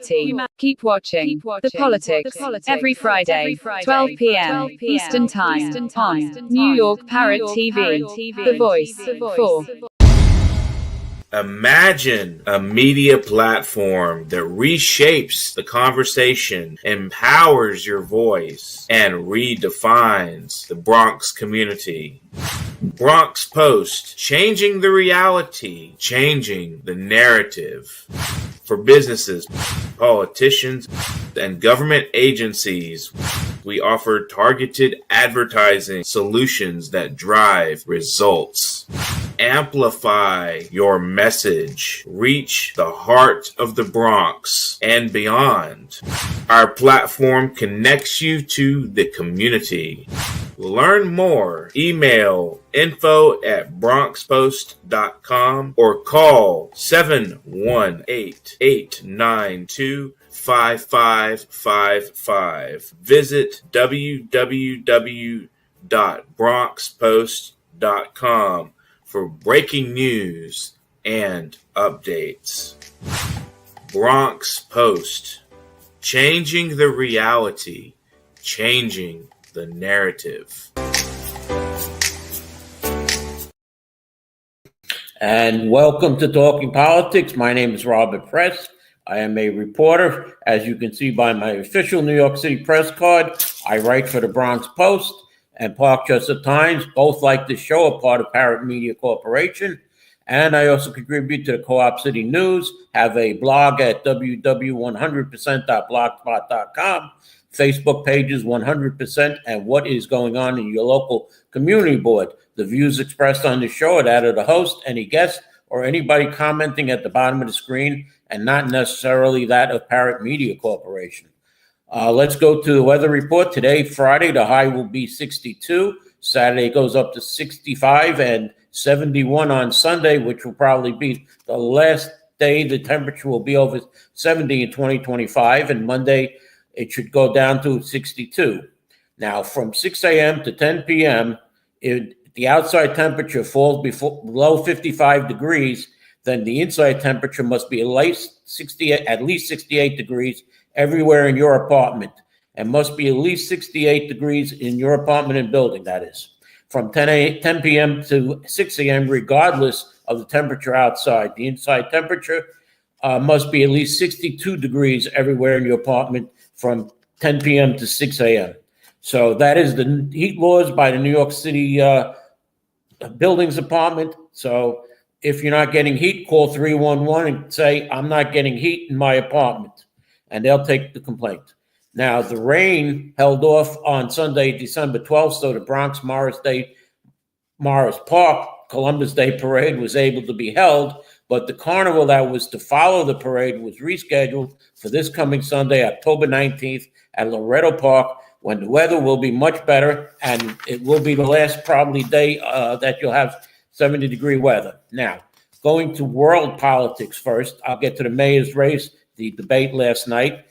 humanity. Keep watching The Politics every Friday, 12 p.m. Eastern Time on New York Parrot TV, the voice for. Imagine a media platform that reshapes the conversation, empowers your voice, and redefines the Bronx community. Bronx Post, changing the reality, changing the narrative. For businesses, politicians, and government agencies, we offer targeted advertising solutions that drive results. Amplify your message. Reach the heart of the Bronx and beyond. Our platform connects you to the community. Learn more. Email info@bronxpost.com or call 718-892-5555. Visit www.bronxpost.com for breaking news and updates. Bronx Post, changing the reality, changing the narrative. And welcome to Talking Politics. My name is Robert Press. I am a reporter. As you can see by my official New York City press card, I write for the Bronx Post and Parkchester Times. Both like this show, are part of Parrot Media Corporation. And I also contribute to the Co-op City News, have a blog at www.100%.blogspot.com, Facebook pages 100%, and what is going on in your local community board. The views expressed on the show are that of the host, any guest, or anybody commenting at the bottom of the screen, and not necessarily that of Parrot Media Corporation. Let's go to the weather report. Today, Friday, the high will be 62. Saturday goes up to 65 and 71 on Sunday, which will probably be the last day the temperature will be over 70 in 2025. And Monday, it should go down to 62. Now, from 6 a.m. to 10 p.m., if the outside temperature falls below 55 degrees, then the inside temperature must be at least 68 degrees everywhere in your apartment, and must be at least 68 degrees in your apartment and building, that is. From 10 p.m. to 6 a.m., regardless of the temperature outside, the inside temperature must be at least 62 degrees everywhere in your apartment from 10 p.m. to 6 a.m. So that is the heat laws by the New York City Buildings Department. So if you're not getting heat, call 311 and say, I'm not getting heat in my apartment, and they'll take the complaint. Now, the rain held off on Sunday, December 12th, so the Bronx Morris Park Columbus Day Parade was able to be held, but the carnival that was to follow the parade was rescheduled for this coming Sunday, October 19th, at Loretto Park, when the weather will be much better, and it will be the last probably day that you'll have 70-degree weather. Now, going to world politics first, I'll get to the mayor's race, the debate last night,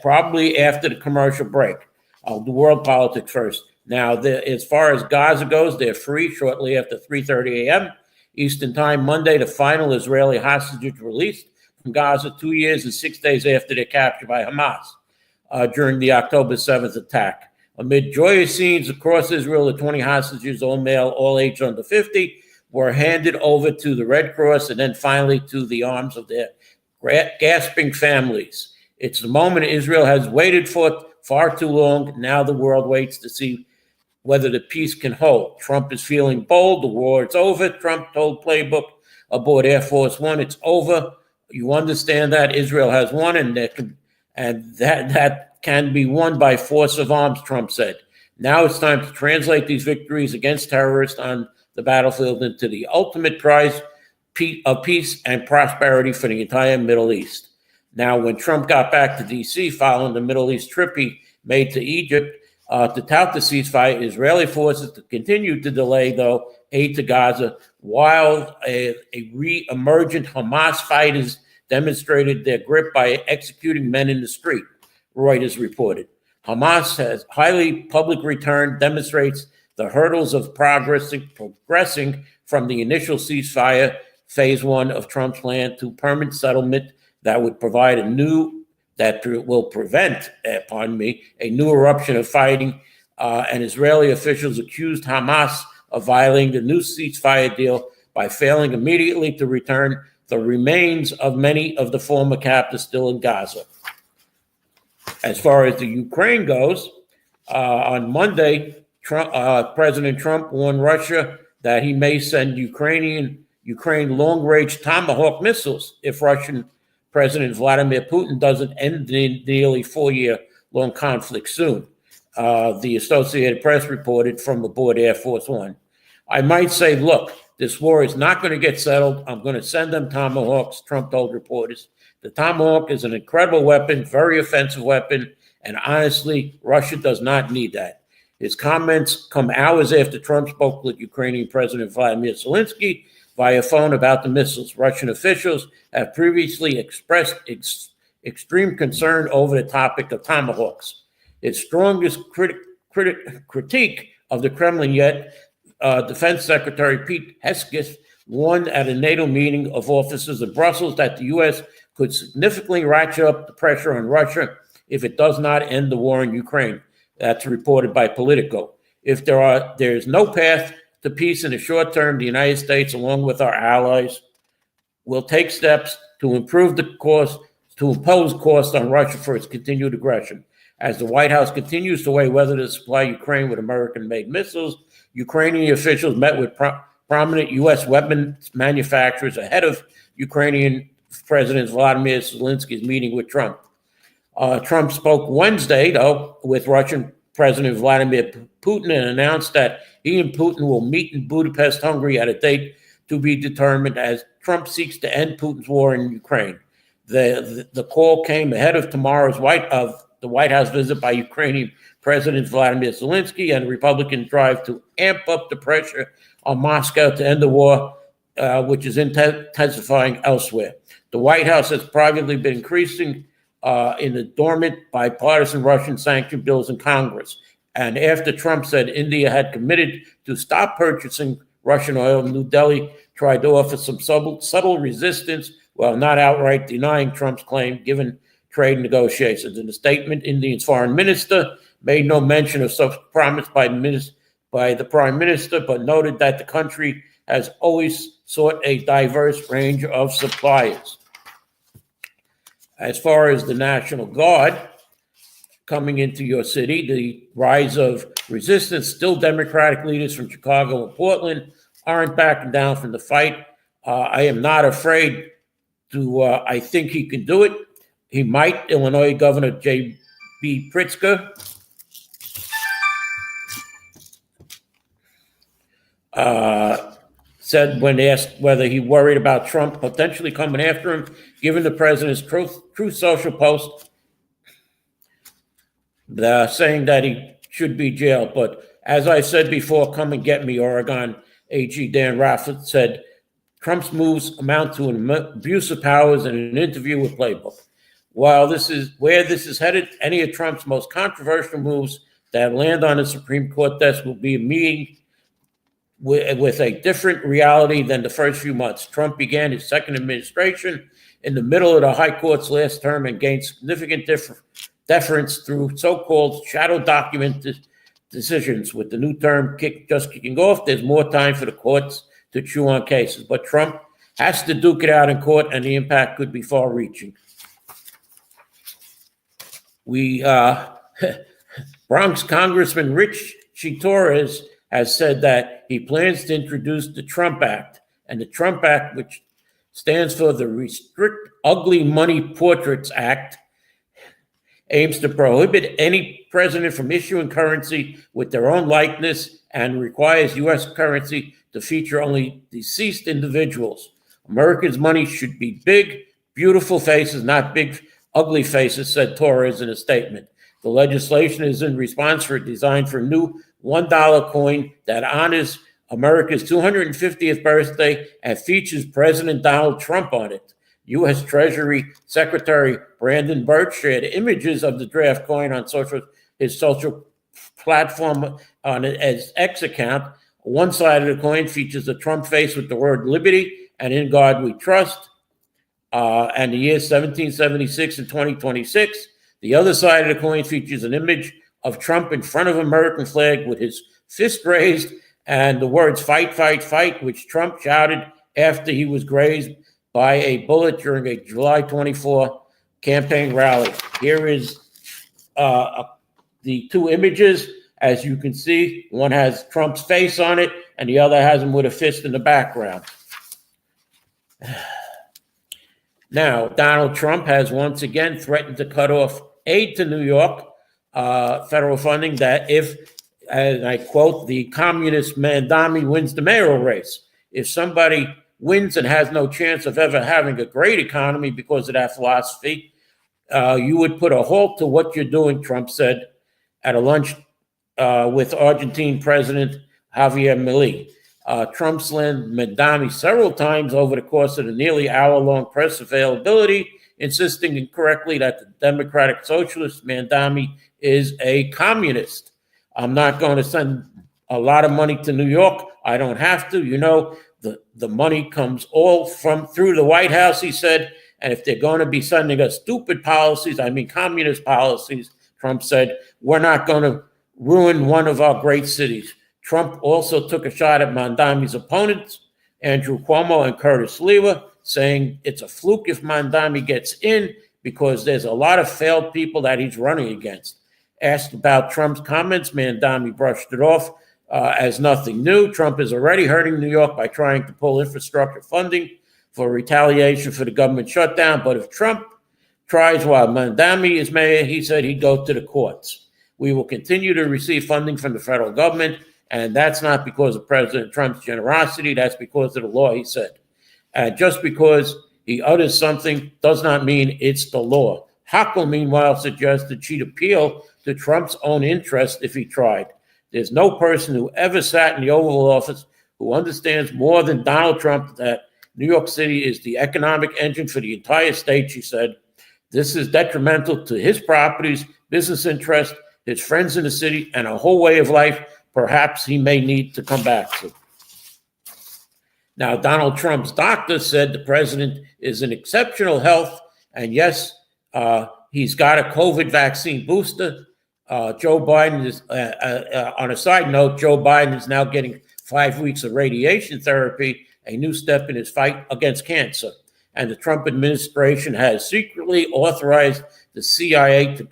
probably after the commercial break. I'll do world politics first. Now, as far as Gaza goes, they're free shortly after 3:30 a.m. Eastern Time Monday. The final Israeli hostages released from Gaza 2 years and 6 days after their capture by Hamas during the October 7th attack. Amid joyous scenes across Israel, the 20 hostages, all male, all age under 50, were handed over to the Red Cross and then finally to the arms of their gasping families. It's the moment Israel has waited for far too long. Now the world waits to see whether the peace can hold. Trump is feeling bold. The war is over. Trump told Playbook aboard Air Force One, it's over. You understand that Israel has won, and that can be won by force of arms, Trump said. Now it's time to translate these victories against terrorists on the battlefield into the ultimate prize of peace and prosperity for the entire Middle East. Now, when Trump got back to D.C. following the Middle East trip he made to Egypt to tout the ceasefire, Israeli forces continue to delay, though, aid to Gaza, while a re-emergent Hamas fighters demonstrated their grip by executing men in the street, Reuters reported. Hamas has highly public return demonstrates the hurdles of progressing from the initial ceasefire phase one of Trump's plan to permanent settlement that would provide a new that will prevent, a new eruption of fighting. And Israeli officials accused Hamas of violating the new ceasefire deal by failing immediately to return the remains of many of the former captives still in Gaza. As far as the Ukraine goes, on Monday, President Trump warned Russia that he may send Ukraine long-range Tomahawk missiles if Russian President Vladimir Putin doesn't end the nearly 4-year-long conflict soon. The Associated Press reported from aboard Air Force One. I might say, look, this war is not going to get settled. I'm going to send them Tomahawks, Trump told reporters. The Tomahawk is an incredible weapon, very offensive weapon, and honestly, Russia does not need that. His comments come hours after Trump spoke with Ukrainian President Vladimir Zelensky via phone about the missiles. Russian officials have previously expressed extreme concern over the topic of Tomahawks. Its strongest critique of the Kremlin yet, Defense Secretary Pete Hegseth warned at a NATO meeting of officers in Brussels that the U.S. could significantly ratchet up the pressure on Russia if it does not end the war in Ukraine. That's reported by Politico. If there is no path to peace in the short term, the United States, along with our allies, will take steps to impose costs on Russia for its continued aggression. As the White House continues to weigh whether to supply Ukraine with American-made missiles, Ukrainian officials met with prominent U.S. weapons manufacturers ahead of Ukrainian President Vladimir Zelensky's meeting with Trump. Trump spoke Wednesday, though, with Russian President Vladimir Putin and announced that he and Putin will meet in Budapest, Hungary at a date to be determined as Trump seeks to end Putin's war in Ukraine. The call came ahead of tomorrow's the White House visit by Ukrainian President Vladimir Zelensky and the Republican drive to amp up the pressure on Moscow to end the war, which is intensifying elsewhere. The White House has privately been increasing in the dormant bipartisan Russian sanction bills in Congress. And after Trump said India had committed to stop purchasing Russian oil, New Delhi tried to offer some subtle resistance while not outright denying Trump's claim given trade negotiations. In a statement, India's foreign minister made no mention of such promise by the prime minister, but noted that the country has always sought a diverse range of suppliers. As far as the National Guard coming into your city, the rise of resistance, still Democratic leaders from Chicago and Portland aren't backing down from the fight. I am not afraid to, I think he can do it. He might. Illinois Governor J.B. Pritzker said when asked whether he worried about Trump potentially coming after him, given the president's Truth Social post saying that he should be jailed. But as I said before, come and get me, Oregon AG Dan Raffert said Trump's moves amount to an abuse of powers in an interview with Playbook. While this is where this is headed, any of Trump's most controversial moves that land on the Supreme Court desk will be a meeting with a different reality than the first few months. Trump began his second administration in the middle of the High Court's last term and gained significant deference through so-called shadow document decisions. With the new term just kicking off, there's more time for the courts to chew on cases. But Trump has to duke it out in court, and the impact could be far-reaching. Bronx Congressman Rich Torres has said that he plans to introduce the Trump Act. And the Trump Act, which stands for the Restrict Ugly Money Portraits Act, aims to prohibit any president from issuing currency with their own likeness and requires U.S. currency to feature only deceased individuals. Americans' money should be big, beautiful faces, not big, ugly faces, said Torres in a statement. The legislation is in response for designed for a new $1 coin that honors America's 250th birthday and features President Donald Trump on it. U.S. Treasury Secretary Brandon Burch shared images of the draft coin on his social platform on his X account. One side of the coin features a Trump face with the word liberty and in God we trust. and the years 1776 and 2026. The other side of the coin features an image of Trump in front of American flag with his fist raised and the words "fight, fight, fight," which Trump shouted after he was grazed by a bullet during a July 24 campaign rally. Here is the two images. As you can see, one has Trump's face on it, and the other has him with a fist in the background. Now, Donald Trump has once again threatened to cut off aid to New York, federal funding, that if, and I quote, the communist Mandami wins the mayoral race. If somebody wins and has no chance of ever having a great economy because of that philosophy, you would put a halt to what you're doing, Trump said at a lunch with Argentine President Javier Milei. Trump slammed Mandami several times over the course of the nearly hour-long press availability, insisting incorrectly that the Democratic Socialist Mandami is a communist. I'm not going to send a lot of money to New York. I don't have to. You know, the money comes all through the White House, he said. And if they're going to be sending us stupid policies, I mean communist policies, Trump said, we're not going to ruin one of our great cities. Trump also took a shot at Mandami's opponents, Andrew Cuomo and Curtis Lewa, saying it's a fluke if Mandami gets in because there's a lot of failed people that he's running against. Asked about Trump's comments, Mandami brushed it off as nothing new. Trump is already hurting New York by trying to pull infrastructure funding for retaliation for the government shutdown. But if Trump tries while Mandami is mayor, he said he'd go to the courts. We will continue to receive funding from the federal government, and that's not because of President Trump's generosity. That's because of the law, he said. Just because he utters something does not mean it's the law. Hochul, meanwhile, suggested she'd appeal to Trump's own interest if he tried. There's no person who ever sat in the Oval Office who understands more than Donald Trump that New York City is the economic engine for the entire state, she said. This is detrimental to his properties, business interests, his friends in the city, and a whole way of life perhaps he may need to come back to. Now, Donald Trump's doctor said the president is in exceptional health, and yes, he's got a COVID vaccine booster. Joe Biden is, on a side note, Joe Biden is now getting 5 weeks of radiation therapy, a new step in his fight against cancer. And the Trump administration has secretly authorized the CIA to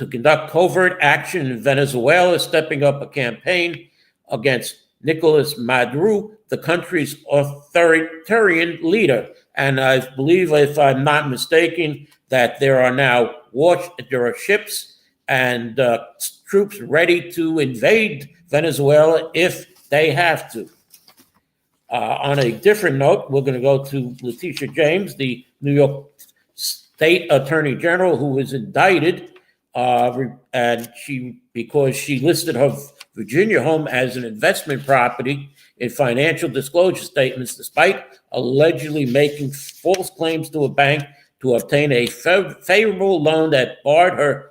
conduct covert action in Venezuela, stepping up a campaign against Nicolas Maduro, the country's authoritarian leader. And I believe, if I'm not mistaken, that there are ships and troops ready to invade Venezuela if they have to. On a different note, we're going to go to Letitia James, the New York State Attorney General, who was indicted, because she listed her Virginia home as an investment property in financial disclosure statements, despite allegedly making false claims to a bank to obtain a favorable loan that barred her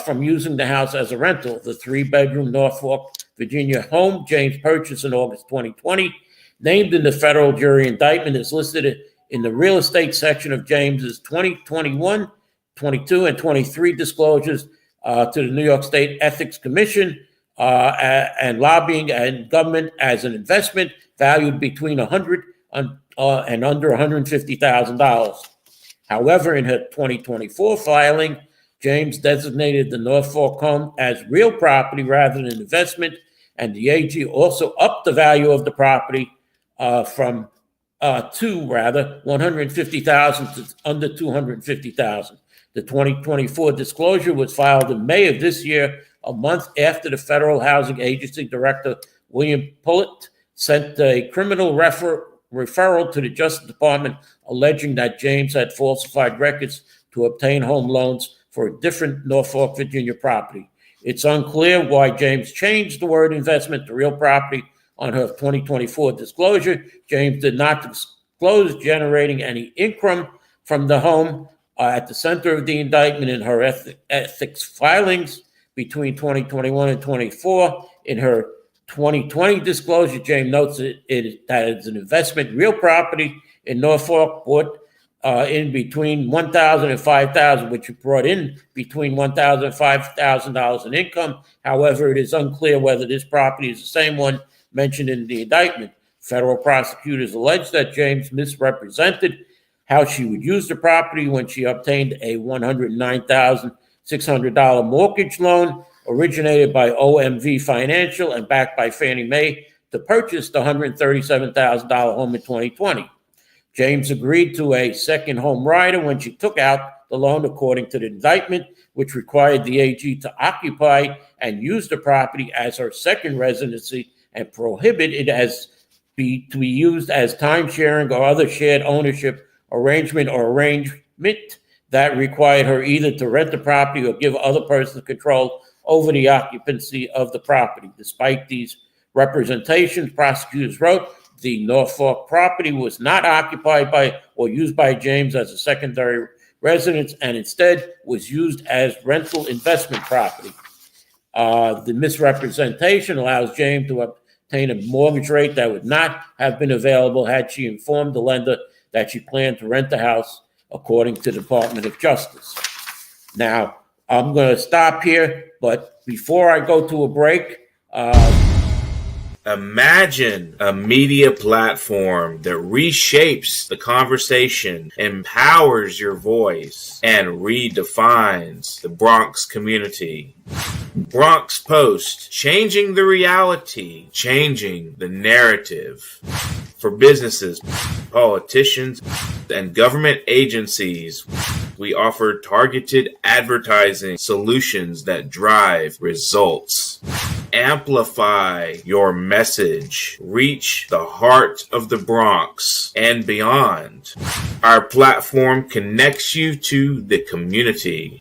from using the house as a rental. The 3-bedroom Norfolk, Virginia home James purchased in August 2020, named in the federal jury indictment, is listed in the real estate section of James's 2021, 22, and 23 disclosures to the New York State Ethics Commission and lobbying and government as an investment valued between $100 and under $150,000. However, in her 2024 filing, James designated the Norfolk home as real property rather than investment, and the AG also upped the value of the property from $150,000 to under $250,000. The 2024 disclosure was filed in May of this year, a month after the Federal Housing Agency Director William Pullitt sent a criminal referral to the Justice Department alleging that James had falsified records to obtain home loans for a different Norfolk, Virginia property. It's unclear why James changed the word investment to real property on her 2024 disclosure. James did not disclose generating any income from the home. At the center of the indictment in her ethics filings between 2021 and 24. In her 2020 disclosure, James notes that it's an investment, real property in Norfolk, bought in between $1,000 and $5,000, which brought in between $1,000 and $5,000 in income. However, it is unclear whether this property is the same one mentioned in the indictment. Federal prosecutors allege that James misrepresented how she would use the property when she obtained a $109,600 mortgage loan originated by OMV Financial and backed by Fannie Mae to purchase the $137,000 home in 2020. James agreed to a second home rider when she took out the loan, according to the indictment, which required the AG to occupy and use the property as her second residency and prohibit it to be used as time sharing or other shared ownership arrangement that required her either to rent the property or give other persons control over the occupancy of the property. Despite these representations, prosecutors wrote, the Norfolk property was not occupied by or used by James as a secondary residence and instead was used as rental investment property. The misrepresentation allows James to obtain a mortgage rate that would not have been available had she informed the lender that she planned to rent the house, according to the Department of Justice. Now, I'm going to stop here, but before I go to a break, imagine a media platform that reshapes the conversation, empowers your voice, and redefines the Bronx community. Bronx Post, changing the reality, changing the narrative. For businesses, politicians, and government agencies, we offer targeted advertising solutions that drive results. Amplify your message. Reach the heart of the Bronx and beyond. Our platform connects you to the community.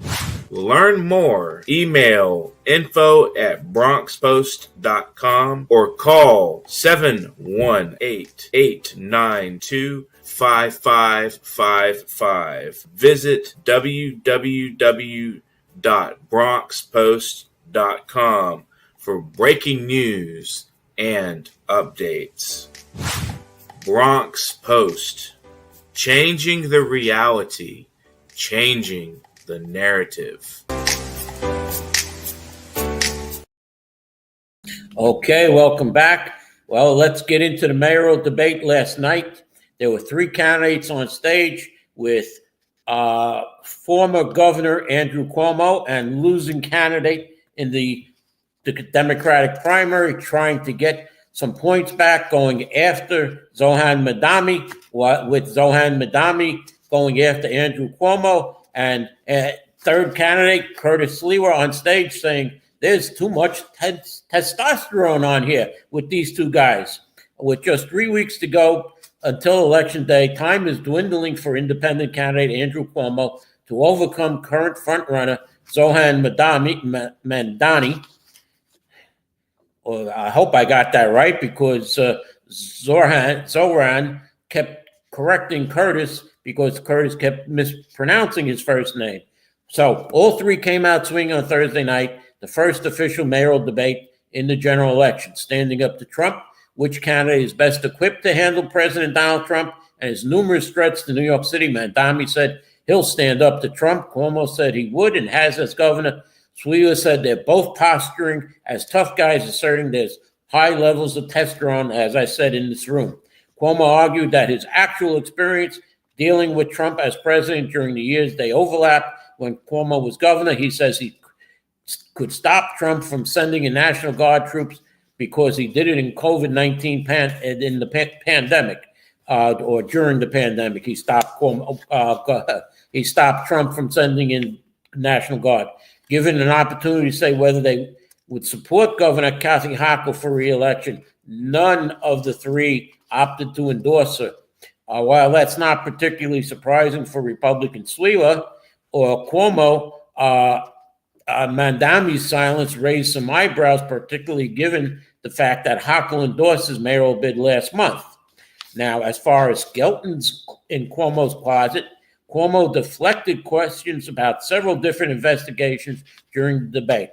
Learn more. Email info@bronxpost.com or call 718-892-5555. Visit www.bronxpost.com for breaking news and updates. Bronx Post, changing the reality, changing the narrative. Okay, welcome back. Well, let's get into the mayoral debate last night. There were three candidates on stage with former Governor Andrew Cuomo and losing candidate in the Democratic primary, trying to get some points back, going after Zohan Madani, with Zohan Madani going after Andrew Cuomo, and third candidate, Curtis Lewa, on stage saying there's too much testosterone on here with these two guys. With just 3 weeks to go until Election Day, time is dwindling for independent candidate Andrew Cuomo to overcome current frontrunner Zohan Madani. Well, I hope I got that right, because Zoran kept correcting Curtis because Curtis kept mispronouncing his first name. So all three came out swinging on Thursday night, the first official mayoral debate in the general election, standing up to Trump, which candidate is best equipped to handle President Donald Trump and his numerous threats to New York City. Madani said he'll stand up to Trump. Cuomo said he would and has as governor. Lewa said they're both posturing as tough guys, asserting there's high levels of testosterone, as I said, in this room. Cuomo argued that his actual experience dealing with Trump as president during the years they overlap when Cuomo was governor, he says he could stop Trump from sending in National Guard troops because he did it in COVID-19 in the pandemic, or during the pandemic. He stopped Trump from sending in National Guard. Given an opportunity to say whether they would support Governor Kathy Hochul for re-election, none of the three opted to endorse her. While that's not particularly surprising for Republican Lewa or Cuomo, Madani's silence raised some eyebrows, particularly given the fact that Hochul endorsed his mayoral bid last month. Now, as far as skeletons in Cuomo's closet, Cuomo deflected questions about several different investigations during the debate.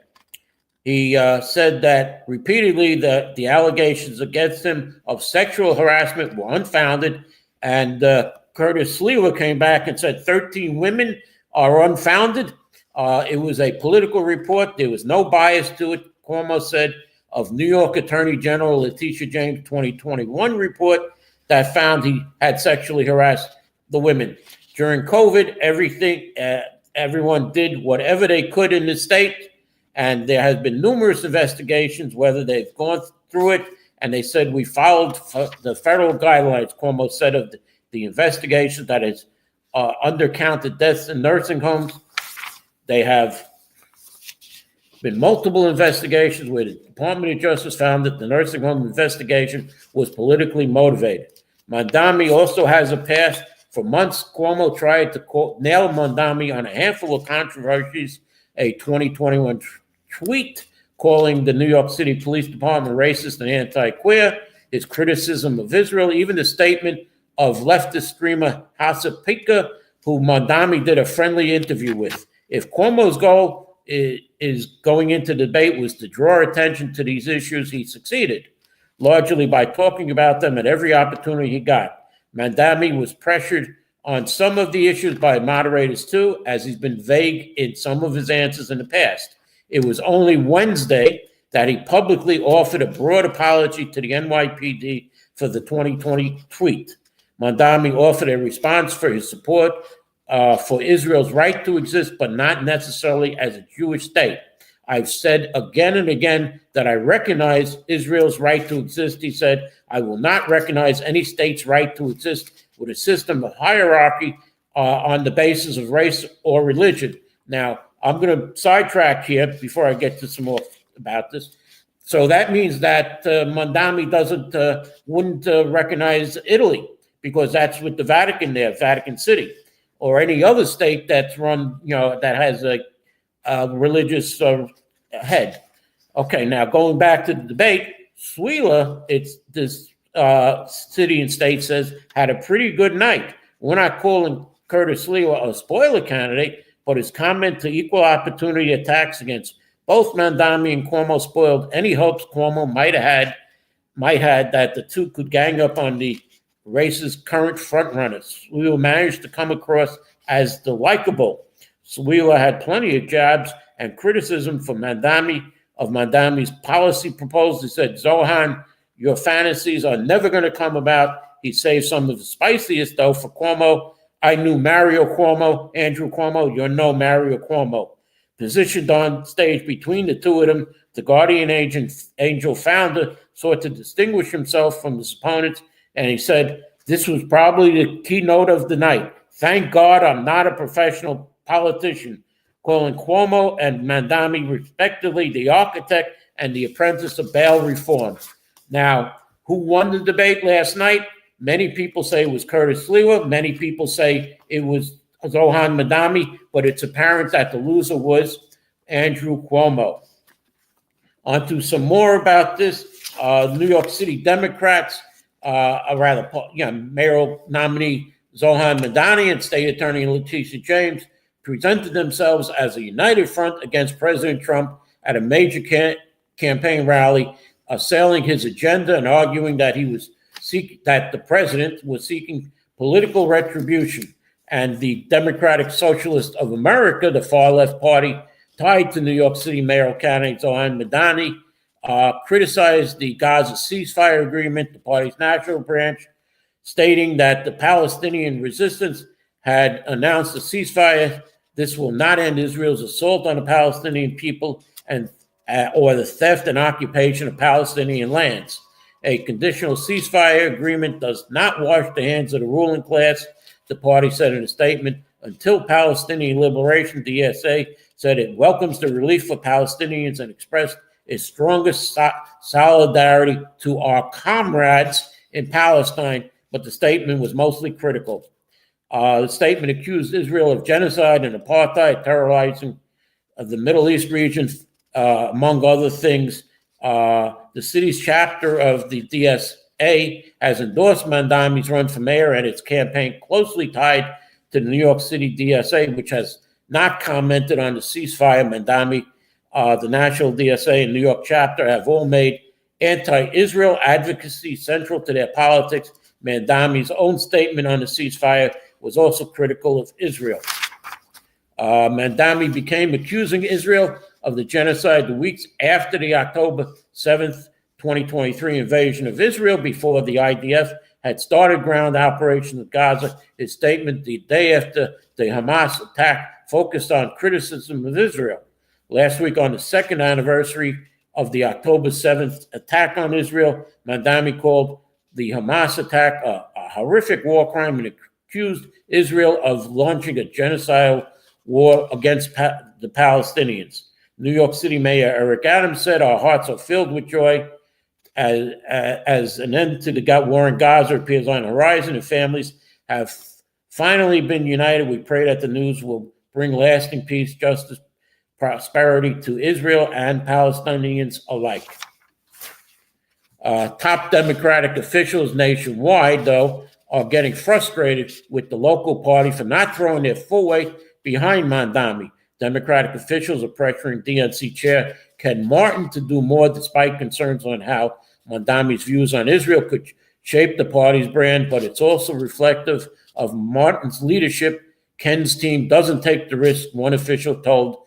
He said that repeatedly that the allegations against him of sexual harassment were unfounded, and Curtis Sliwa came back and said 13 women are unfounded. It was a political report. There was no bias to it. Cuomo said of New York Attorney General Letitia James' 2021 report that found he had sexually harassed the women. During COVID, everyone did whatever they could in the state, and there has been numerous investigations, whether they've gone through it, and they said we followed the federal guidelines, Cuomo said, of the investigation that has undercounted deaths in nursing homes. They have been multiple investigations where the Department of Justice found that the nursing home investigation was politically motivated. Mandami also has a past. For months, Cuomo tried to nail Mandami on a handful of controversies. A 2021 tweet calling the New York City Police Department racist and anti-queer, his criticism of Israel, even the statement of leftist screamer Hassan Pitka, who Mandami did a friendly interview with. If Cuomo's goal is going into debate was to draw attention to these issues, he succeeded, largely by talking about them at every opportunity he got. Mandami was pressured on some of the issues by moderators too, as he's been vague in some of his answers in the past. It was only Wednesday that he publicly offered a broad apology to the NYPD for the 2020 tweet. Mandami offered a response for his support for Israel's right to exist, but not necessarily as a Jewish state. I've said again and again that I recognize Israel's right to exist, he said. I will not recognize any state's right to exist with a system of hierarchy on the basis of race or religion. Now, I'm going to sidetrack here before I get to some more about this. So that means that Mandami wouldn't recognize Italy, because that's with the Vatican there, Vatican City, or any other state that's run, that has a religious head. Okay, now going back to the debate, Sliwa, it's this city and state says, had a pretty good night. We're not calling Curtis Sliwa a spoiler candidate, but his comment to equal opportunity attacks against both Mandami and Cuomo spoiled any hopes Cuomo might have that the two could gang up on the race's current frontrunners. Sliwa managed to come across as the likable. Sliwa had plenty of jabs and criticism for Mandami's policy proposals. He said, Zohan, your fantasies are never going to come about. He saved some of the spiciest, though, for Cuomo. I knew Mario Cuomo, Andrew Cuomo. You're no Mario Cuomo. Positioned on stage between the two of them, the Guardian Angel founder sought to distinguish himself from his opponents, and he said, this was probably the keynote of the night. Thank God I'm not a professional politician, calling Cuomo and Mandami respectively the architect and the apprentice of bail reform. Now, who won the debate last night? Many people say it was Curtis Sliwa. Many people say it was Zohan Mandami, but it's apparent that the loser was Andrew Cuomo. On to some more about this. New York City Democrats, mayoral nominee Zohan Mandani and State Attorney Letitia James presented themselves as a united front against President Trump at a major campaign rally, assailing his agenda and arguing that that the president was seeking political retribution. And the Democratic Socialist of America, the far-left party tied to New York City mayoral candidate Zohan Mandani, criticized the Gaza ceasefire agreement, the party's national branch, stating that the Palestinian resistance had announced a ceasefire. This will not end Israel's assault on the Palestinian people or the theft and occupation of Palestinian lands. A conditional ceasefire agreement does not wash the hands of the ruling class, the party said in a statement. Until Palestinian liberation, the DSA said it welcomes the relief for Palestinians and expressed its strongest solidarity to our comrades in Palestine, but the statement was mostly critical. The statement accused Israel of genocide and apartheid, terrorizing the Middle East region, among other things. The city's chapter of the DSA has endorsed Mandami's run for mayor and its campaign closely tied to the New York City DSA, which has not commented on the ceasefire. Mandami, the national DSA and New York chapter have all made anti-Israel advocacy central to their politics Mandami's own statement on the ceasefire was also critical of Israel. Mandami began accusing Israel of the genocide the weeks after the October 7th, 2023 invasion of Israel, before the IDF had started ground operations in Gaza. His statement the day after the Hamas attack focused on criticism of Israel. Last week, on the second anniversary of the October 7th attack on Israel, Mandami called the Hamas attack a horrific war crime and accused Israel of launching a genocidal war against the Palestinians. New York City Mayor Eric Adams said, "Our hearts are filled with joy as an end to the war in Gaza appears on the horizon, and families have finally been united. We pray that the news will bring lasting peace, justice, prosperity to Israel and Palestinians alike." Top Democratic officials nationwide, though, are getting frustrated with the local party for not throwing their full weight behind Mandami. Democratic officials are pressuring DNC Chair Ken Martin to do more, despite concerns on how Mandami's views on Israel could shape the party's brand, but it's also reflective of Martin's leadership. Ken's team doesn't take the risk, one official told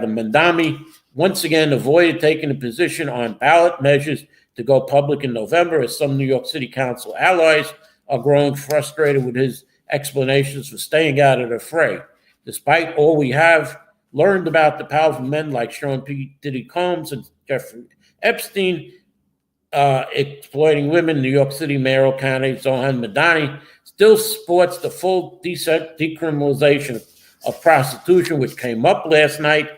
Mandami once again avoided taking a position on ballot measures to go public in November, as some New York City Council allies are growing frustrated with his explanations for staying out of the fray. Despite all we have learned about the powerful men like Sean P. Diddy Combs and Jeffrey Epstein exploiting women, New York City mayoral candidate Zohan Madani still supports the full decriminalization of prostitution, which came up last night.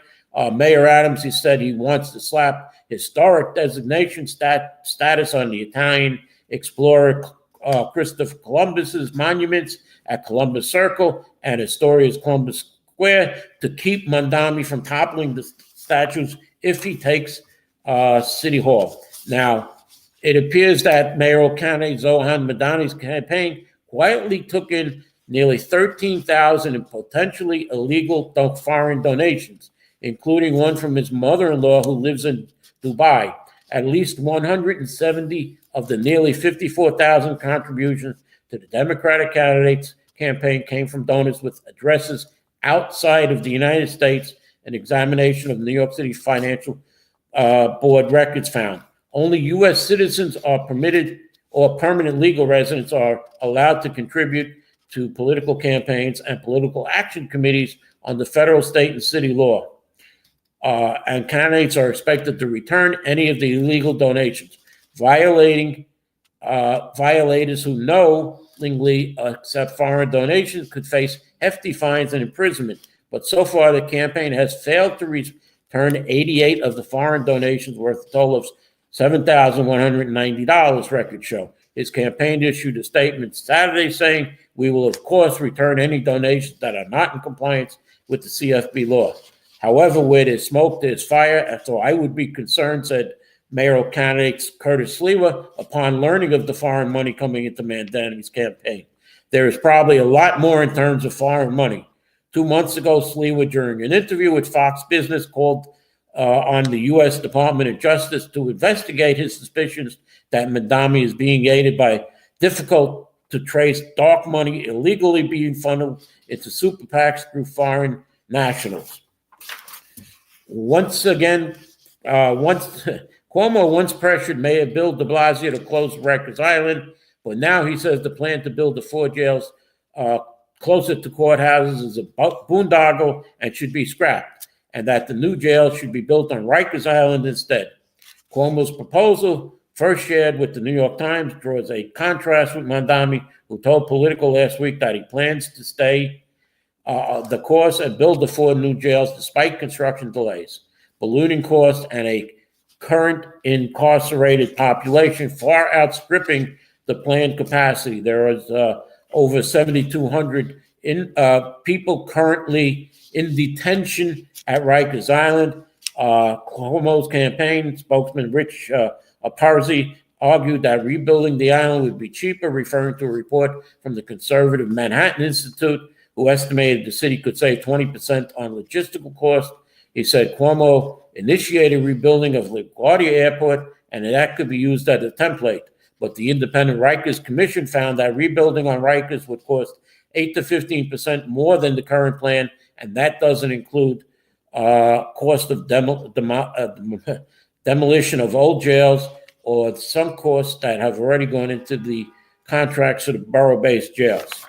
Mayor Adams, he said he wants to slap historic designation status on the Italian explorer Christopher Columbus's monuments at Columbus Circle and Astoria's Columbus Square to keep Mandami from toppling the statues if he takes City Hall. Now, it appears that mayoral candidate Zohan Madani's campaign quietly took in nearly 13,000 in potentially illegal foreign donations, including one from his mother-in-law who lives in Dubai. At least 170 of the nearly 54,000 contributions to the Democratic candidate's campaign came from donors with addresses outside of the United States. An examination of New York City Financial Board records found only U.S. citizens are permitted, or permanent legal residents are allowed to contribute to political campaigns and political action committees under federal, state, and city law. And candidates are expected to return any of the illegal donations. Violators who knowingly accept foreign donations could face hefty fines and imprisonment. But so far, the campaign has failed to return 88 of the foreign donations, worth a total of $7,190, records show. His campaign issued a statement Saturday saying, "We will, of course, return any donations that are not in compliance with the CFB law. However, where there's smoke, there's fire, and so I would be concerned," said mayoral candidate Curtis Sliwa upon learning of the foreign money coming into Mandami's campaign. "There is probably a lot more in terms of foreign money." 2 months ago, Sliwa, during an interview with Fox Business, called on the U.S. Department of Justice to investigate his suspicions that Mandami is being aided by difficult to trace dark money illegally being funneled into super PACs through foreign nationals. Cuomo once pressured Mayor Bill de Blasio to close Rikers Island, but now he says the plan to build the 4 jails closer to courthouses is a boondoggle and should be scrapped, and that the new jail should be built on Rikers Island instead. Cuomo's proposal, first shared with the New York Times, draws a contrast with Mandami, who told Politico last week that he plans to stay the course and build the 4 new jails despite construction delays, ballooning costs, and a current incarcerated population far outstripping the planned capacity. There is over 7,200 people currently in detention at Rikers Island. Cuomo's campaign spokesman Rich Parzi argued that rebuilding the island would be cheaper, referring to a report from the conservative Manhattan Institute, who estimated the city could save 20% on logistical costs. He said Cuomo initiated rebuilding of LaGuardia Airport and that could be used as a template. But the independent Rikers Commission found that rebuilding on Rikers would cost 8 to 15% more than the current plan, and that doesn't include cost of demolition of old jails or some costs that have already gone into the contracts for the borough-based jails.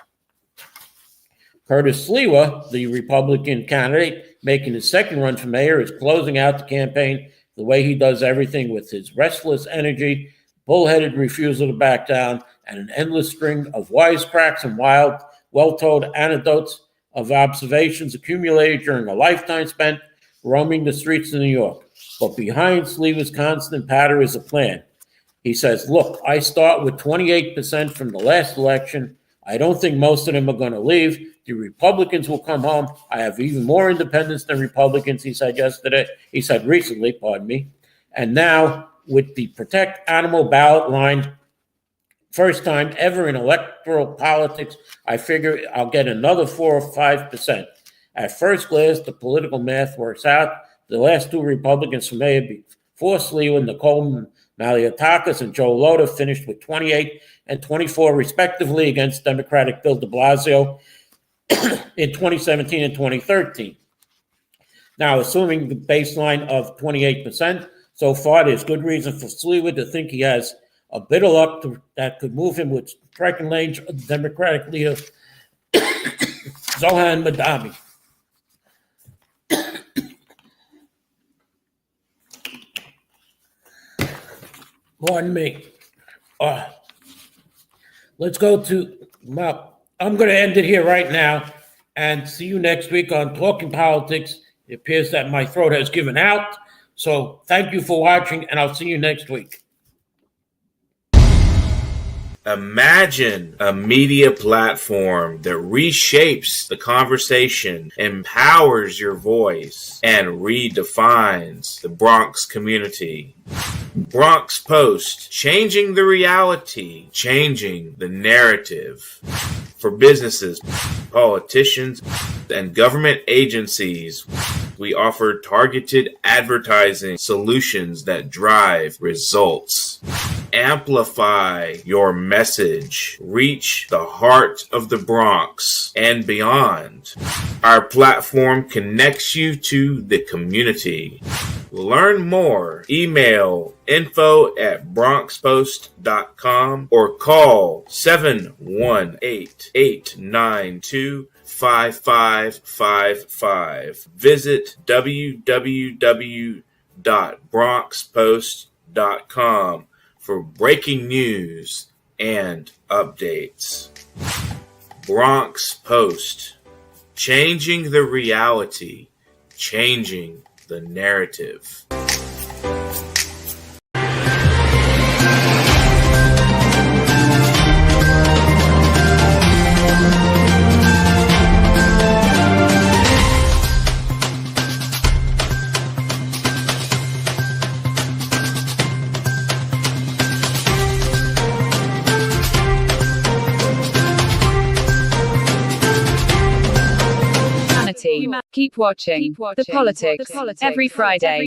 Curtis Sliwa, the Republican candidate making his second run for mayor, is closing out the campaign the way he does everything, with his restless energy, bullheaded refusal to back down, and an endless string of wisecracks and wild, well-told anecdotes of observations accumulated during a lifetime spent roaming the streets of New York. But behind Sliwa's constant patter is a plan. He says, look, I start with 28% from the last election. I don't think most of them are going to leave. The Republicans will come home. I have even more independents than Republicans, he said recently, And now, with the Protect Animal ballot line, first time ever in electoral politics, I figure I'll get another 4 or 5%. At first glance, the political math works out. The last two Republicans for mayor before Sliwa, Nicole Malliotakis and Joe Lhota, finished with 28 and 24 respectively against Democratic Bill de Blasio in 2017 and 2013. Now, assuming the baseline of 28%, so far there's good reason for Sliwa to think he has a bit of luck that could move him with striking range of the Democratic leader, Zohan Madami. Pardon me. Let's go to, I'm going to end it here right now and see you next week on Talking Politics. It appears that my throat has given out. So thank you for watching, and I'll see you next week. Imagine a media platform that reshapes the conversation, empowers your voice, and redefines the Bronx community. Bronx Post, changing the reality, changing the narrative. For businesses, politicians, and government agencies, we offer targeted advertising solutions that drive results. Amplify your message. Reach the heart of the Bronx and beyond. Our platform connects you to the community. Learn more. Email info@bronxpost.com or call 718-892-5555. Visit www.bronxpost.com for breaking news and updates. Bronx Post, changing the reality, changing the narrative. Keep watching The Politics every Friday,